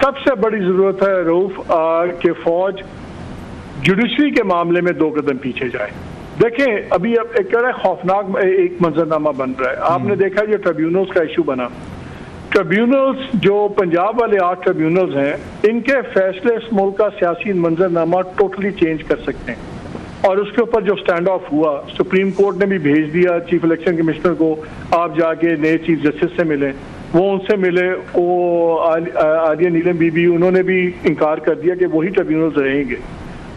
सबसे बड़ी जरूरत है रऊफ कि फौज जुडिशरी के मामले में 2 कदम पीछे जाए। देखें अभी अब एक खौफनाक एक मंजरनामा बन रहा है। आपने देखा जो ट्रिब्यूनल्स का इशू बना, ट्रिब्यूनल्स जो पंजाब वाले 8 ट्रिब्यूनल्स हैं, इनके फैसले इस मुल्क का सियासी मंजरनामा टोटली चेंज कर सकते हैं। और उसके ऊपर जो स्टैंड ऑफ हुआ, सुप्रीम कोर्ट ने भी भेज दिया चीफ इलेक्शन कमिश्नर को, आप जाके नए चीफ जस्टिस से मिले। वो उनसे मिले, वो आलिया नीलम बीबी, उन्होंने भी इनकार कर दिया कि वही ट्रिब्यूनल्स रहेंगे।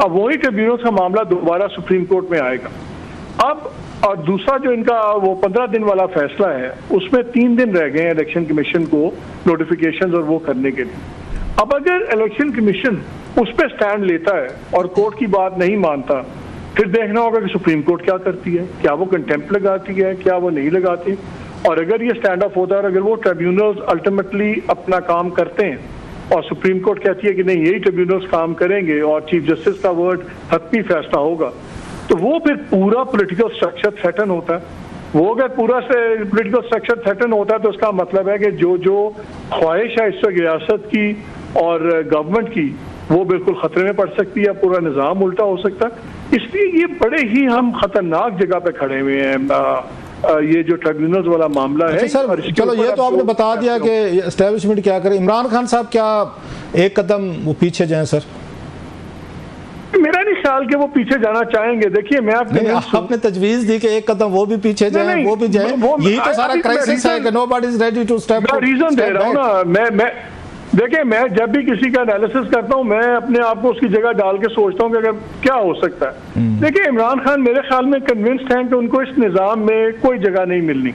अब वही ट्रिब्यूनल्स का मामला दोबारा सुप्रीम कोर्ट में आएगा। अब और दूसरा जो इनका वो 15 दिन वाला फैसला है, उसमें 3 दिन रह गए हैं इलेक्शन कमीशन को नोटिफिकेशंस और वो करने के लिए। अब अगर इलेक्शन कमीशन उस पर स्टैंड लेता है और कोर्ट की बात नहीं मानता, फिर देखना होगा कि सुप्रीम कोर्ट क्या करती है, क्या वो कंटेम्प्ट लगाती है, क्या वो नहीं लगाती। और अगर ये स्टैंड ऑफ होता है, अगर वो ट्रिब्यूनल्स अल्टीमेटली अपना काम करते हैं और सुप्रीम कोर्ट कहती है कि नहीं यही ट्रिब्यूनल्स काम करेंगे और चीफ जस्टिस का वर्ड हतमी फैसला होगा, तो वो फिर पूरा पॉलिटिकल स्ट्रक्चर थ्रेटन होता है। वो अगर पूरा से पॉलिटिकल स्ट्रक्चर थ्रेटन होता है तो उसका मतलब है कि जो ख्वाहिश है इस वक्त रियासत की और गवर्नमेंट की, वो बिल्कुल खतरे में पड़ सकती है, पूरा निज़ाम उल्टा हो सकता है। इसलिए ये बड़े ही हम खतरनाक जगह पे खड़े हुए हैं। ये जो ट्रिब्यूनल्स वाला मामला है सर, चलो ये तो आपने बता दिया कि एस्टेब्लिशमेंट क्या करे। इमरान खान साहब क्या एक कदम वो पीछे जाएं सर? मेरा नहीं ख्याल कि वो पीछे जाना चाहेंगे। देखिए मैं आपने तजवीज दी कि एक कदम वो भी पीछे जाए, वो भी जाए। यही तो सारा क्राइसिस है कि nobody is ready to step. Reason दे रहा हूँ ना मैं देखिए, मैं जब भी किसी का एनालिसिस करता हूँ, मैं अपने आप को उसकी जगह डाल के सोचता हूँ कि अगर क्या हो सकता है। देखिए इमरान खान मेरे ख्याल में कन्विंस्ड हैं कि उनको इस निज़ाम में कोई जगह नहीं मिलनी।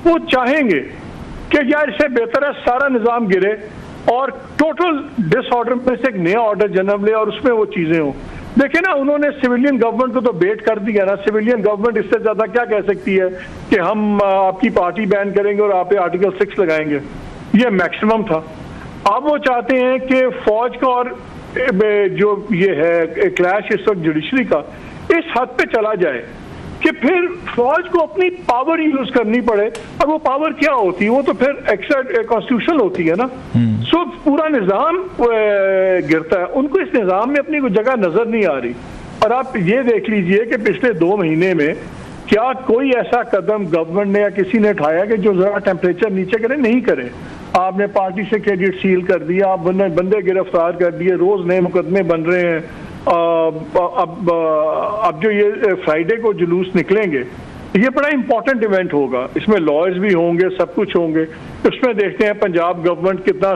वो चाहेंगे कि यार इससे बेहतर है सारा निज़ाम गिरे और टोटल डिसऑर्डर में से एक नया ऑर्डर जन्म ले और उसमें वो चीज़ें हों। देखिए ना, उन्होंने सिविलियन गवर्नमेंट को तो बेट कर दिया ना। सिविलियन गवर्नमेंट इससे ज़्यादा क्या कह सकती है कि हम आपकी पार्टी बैन करेंगे और आप पे आर्टिकल 6 लगाएंगे। ये मैक्सिमम था। अब वो चाहते हैं कि फौज का और जो ये है क्लैश इस वक्त जुडिशरी का इस हद पे चला जाए कि फिर फौज को अपनी पावर यूज करनी पड़े। और वो पावर क्या होती है? वो तो फिर एक्स्ट्रा कॉन्स्टिट्यूशनल होती है ना। सो पूरा निज़ाम गिरता है। उनको इस निज़ाम में अपनी कोई जगह नजर नहीं आ रही। और आप ये देख लीजिए कि पिछले 2 महीने में क्या कोई ऐसा कदम गवर्नमेंट ने या किसी ने उठाया कि जो जरा टेम्परेचर नीचे करे? नहीं करे। आपने पार्टी से क्रेडिट सील कर दिया, आप बंदे गिरफ्तार कर दिए, रोज नए मुकदमे बन रहे हैं। अब जो ये फ्राइडे को जुलूस निकलेंगे, ये बड़ा इंपॉर्टेंट इवेंट होगा। इसमें लॉयर्स भी होंगे, सब कुछ होंगे। उसमें देखते हैं पंजाब गवर्नमेंट कितना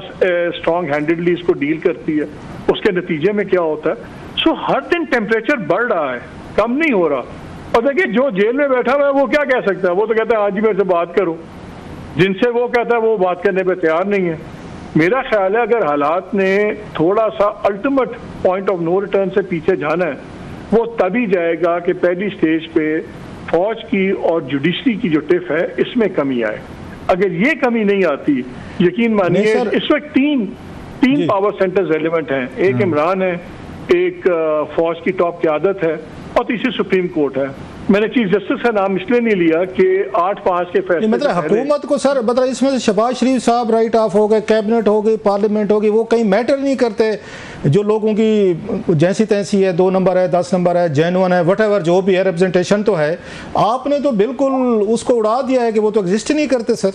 स्ट्रॉन्ग हैंडेडली इसको डील करती है, उसके नतीजे में क्या होता है। सो हर दिन टेम्परेचर बढ़ रहा है, कम नहीं हो रहा। और देखिए जो जेल में बैठा हुआ है वो क्या कह सकता है? वो तो कहता है आज ही मेरे से बात करो। जिनसे वो कहता है वो बात करने पे तैयार नहीं है। मेरा ख्याल है अगर हालात ने थोड़ा सा ultimate point of no return से पीछे जाना है, वो तभी जाएगा कि पहली स्टेज पे फौज की और जुडिशरी की जो टिफ है इसमें कमी आए। अगर ये कमी नहीं आती, यकीन मानिए इस वक्त तीन पावर सेंटर्स रेलिवेंट हैं। एक इमरान है, एक फौज की टॉप क़यादत है और तीसरी सुप्रीम कोर्ट है। मैंने चीफ जस्टिस का नाम इसलिए नहीं लिया कि 8-5 के फैसले मतलब हुकूमत को सर, मतलब इसमें शहबाज शरीफ साहब राइट ऑफ हो गए, कैबिनेट हो गई, पार्लियामेंट होगी, वो कहीं मैटर नहीं करते। जो लोगों की जैसी तैसी है, 2 नंबर है, 10 नंबर है, जेन्युइन है, व्हाटएवर जो भी है, रिप्रेजेंटेशन तो है। आपने तो बिल्कुल उसको उड़ा दिया है कि वो तो एग्जिस्ट ही नहीं करते सर।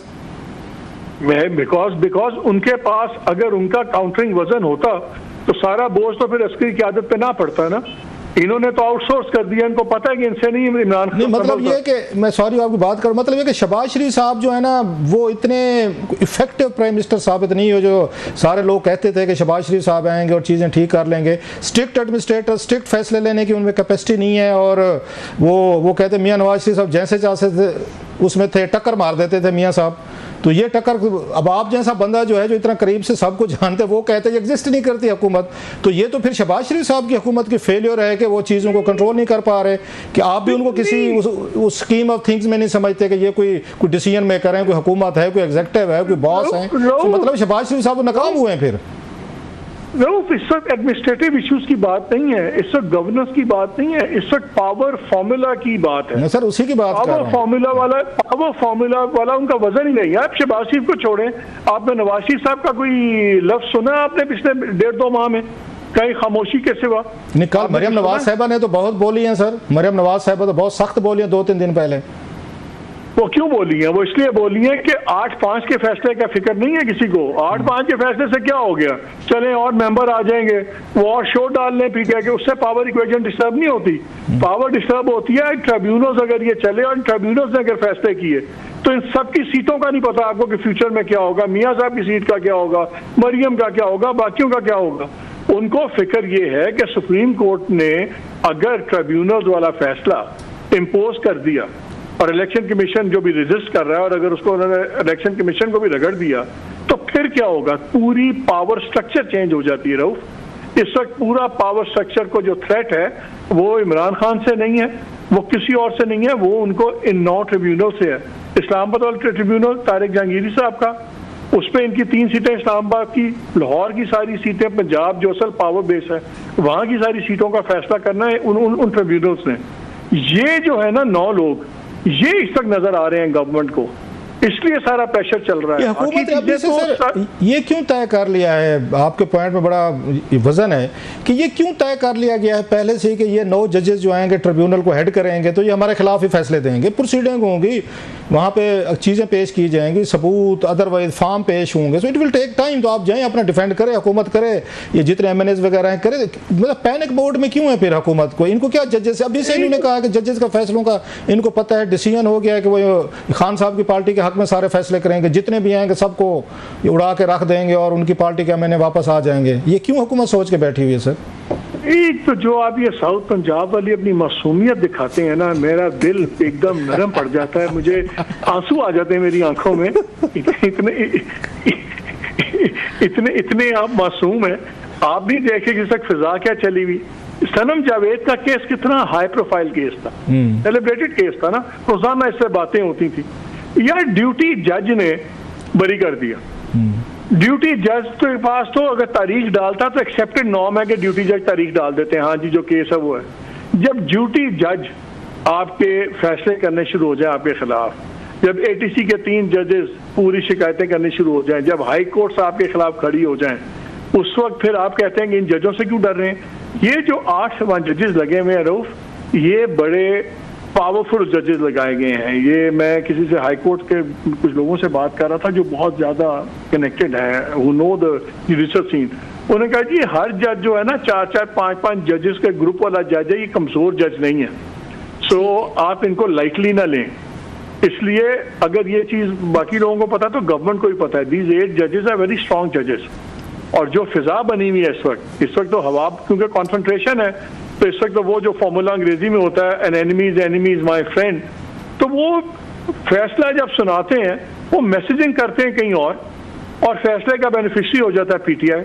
बिकॉज उनके पास अगर उनका काउंटरिंग वजन होता तो सारा बोझ तो फिर अस्करी क़यादत पे ना पड़ता ना। इन्होंने तो आउटसोर्स कर दिया। इनको पता है कि इनसे नहीं इमरान खान। मतलब ये कि मैं सॉरी आपकी बात करूं, मतलब ये कि शहबाज शरीफ साहब जो है ना, वो इतने इफेक्टिव प्राइम मिनिस्टर साबित नहीं हो जो सारे लोग कहते थे कि शहबाज शरीफ साहब आएंगे और चीज़ें ठीक कर लेंगे। स्ट्रिक्ट एडमिनिस्ट्रेटर, स्ट्रिक्ट फैसले लेने की उनमें कैपेसिटी नहीं है। और वो कहते मियाँ नवाज शरीफ साहब जैसे चाहते थे उसमें थे, टक्कर मार देते थे मियाँ साहब। तो ये टक्कर, अब आप जैसा बंदा जो है जो इतना करीब से सबको जानते, वो कहते हैं एग्जिस्ट नहीं करती हुकूमत। तो ये तो फिर शहबाज शरीफ साहब की हुकूमत की फेलियर है कि वो चीज़ों को कंट्रोल नहीं कर पा रहे। कि आप भी उनको किसी उस स्कीम ऑफ थिंग्स में नहीं समझते कि ये कोई डिसीजन मेकर है, कोई हुकूमत है, कोई एग्जीक्यूटिव है, कोई बॉस है। तो मतलब शहबाज शरीफ साहब नाकाम हुए हैं फिर। रऊफ, इस वक्त एडमिनिस्ट्रेटिव इश्यूज की बात नहीं है, इस वक्त गवर्नेंस की बात नहीं है, इस वक्त पावर फॉर्मूला की बात है। सर उसी की बात कर रहा हूं। पावर फॉर्मूला वाला उनका वजन ही नहीं है। आप शहबाज शरीफ को छोड़ें, आपने नवाज शरीफ साहब का कोई लफ्ज सुना आपने पिछले 1.5-2 माह में? कहीं खामोशी के सिवा। निकाल मरियम नवाज साहिबा ने तो बहुत बोली हैं सर, मरियम नवाज साहिबा तो बहुत सख्त बोली हैं 2-3 दिन पहले। वो क्यों बोली है? वो इसलिए बोली है कि 8-5 के फैसले का फिक्र नहीं है किसी को। 8-5 के फैसले से क्या हो गया, चले और मेंबर आ जाएंगे, वो और शोर डाल लें पी के, उससे पावर इक्वेशन डिस्टर्ब नहीं होती। पावर डिस्टर्ब होती है ट्रिब्यूनल्स अगर ये चले, और ट्रिब्यूनल्स ने अगर फैसले किए तो इन सबकी सीटों का नहीं पता आपको कि फ्यूचर में क्या होगा, मियाँ साहब की सीट का क्या होगा, मरियम का क्या होगा, बाकियों का क्या होगा। उनको फिक्र ये है कि सुप्रीम कोर्ट ने अगर ट्रिब्यूनल्स वाला फैसला इम्पोज कर दिया और इलेक्शन कमीशन जो भी रेजिस्ट कर रहा है, और अगर उसको उन्होंने इलेक्शन कमीशन को भी रगड़ दिया, तो फिर क्या होगा? पूरी पावर स्ट्रक्चर चेंज हो जाती है रऊफ। इस वक्त पूरा पावर स्ट्रक्चर को जो थ्रेट है वो इमरान खान से नहीं है, वो किसी और से नहीं है, वो उनको इन 9 ट्रिब्यूनल से है। इस्लामाबाद वाला ट्रिब्यूनल तारिक जहांगीरी साहब का, उस पर इनकी 3 सीटें इस्लामाबाद की, लाहौर की सारी सीटें, पंजाब जो असल पावर बेस है वहाँ की सारी सीटों का फैसला करना है उन ट्रिब्यूनल्स ने। ये जो है ना 9 लोग, ये इस तक नजर आ रहे हैं गवर्नमेंट को, इसलिए सारा प्रेशर चल रहा है। हुकूमत ने अभी से सर ये क्यों तय कर लिया है, आपके पॉइंट में बड़ा वजन है कि ये क्यों तय कर लिया गया है पहले से कि ये 9 जजेस जो आएंगे ट्रिब्यूनल को हेड करेंगे तो ये हमारे खिलाफ ही फैसले देंगे, प्रोसीडिंग होंगी, वहाँ पे चीज़ें पेश की जाएंगी, सबूत अदरवाइज फार्म पेश होंगे, so it will take time. तो आप जाएँ अपना डिफेंड करें, हुकूमत करे, ये जितने MNAs वगैरह हैं करे, मतलब पैनिक मोड में क्यों है फिर हुकूमत को? इनको क्या जजेस, अभी से इन्होंने कहा कि जजेस का फैसलों का इनको पता है, डिसीजन हो गया है कि वो खान साहब की पार्टी के हक में सारे फैसले करेंगे, जितने भी आएंगे सबको उड़ा के रख देंगे और उनकी पार्टी के MNA वापस आ जाएंगे। ये क्यों हुकूमत सोच के बैठी हुई है सर? एक तो जो आप ये साउथ पंजाब वाली अपनी मासूमियत दिखाते हैं ना, मेरा दिल एकदम नरम पड़ जाता है, मुझे आंसू आ जाते हैं मेरी आंखों में। इतने आप मासूम हैं। आप भी देखे कि तक फिजा क्या चली हुई। सनम जावेद का केस कितना हाई प्रोफाइल केस था, सेलिब्रेटेड केस था ना, रोजाना इससे बातें होती थी। यार ड्यूटी जज ने बरी कर दिया। ड्यूटी जज के पास तो अगर तारीख डालता तो एक्सेप्टेड नॉर्म है कि ड्यूटी जज तारीख डाल देते हैं, हाँ जी जो केस है वो है। जब ड्यूटी जज आपके फैसले करने शुरू हो जाए आपके खिलाफ, जब ATC के 3 जजेस पूरी शिकायतें करनी शुरू हो जाएं, जब हाई कोर्ट्स आपके खिलाफ खड़ी हो जाएं, उस वक्त फिर आप कहते हैं कि इन जजों से क्यों डर रहे हैं? ये जो 8 जजेस लगे हुए हैं रऊफ, ये बड़े पावरफुल जजेस लगाए गए हैं। ये मैं किसी से हाई कोर्ट के कुछ लोगों से बात कर रहा था जो बहुत ज़्यादा कनेक्टेड है, who know the judicial scene. उन्होंने कहा जी हर जज जो है ना 4-4, 5-5 जजेस के ग्रुप वाला जज है, ये कमज़ोर जज नहीं है, सो आप इनको लाइटली ना लें। इसलिए अगर ये चीज़ बाकी लोगों को पता तो गवर्नमेंट को भी पता है। दीज 8 जजेस आर वेरी स्ट्रॉन्ग जजेस। और जो फिजा बनी हुई है इस वक्त तो हवा, क्योंकि कॉन्सेंट्रेशन है, तो इस वक्त तो वो जो फॉर्मूला अंग्रेजी में होता है an enemy is my friend, तो वो फैसला जब सुनाते हैं वो मैसेजिंग करते हैं कहीं और फैसले का बेनिफिशियरी हो जाता है PTI।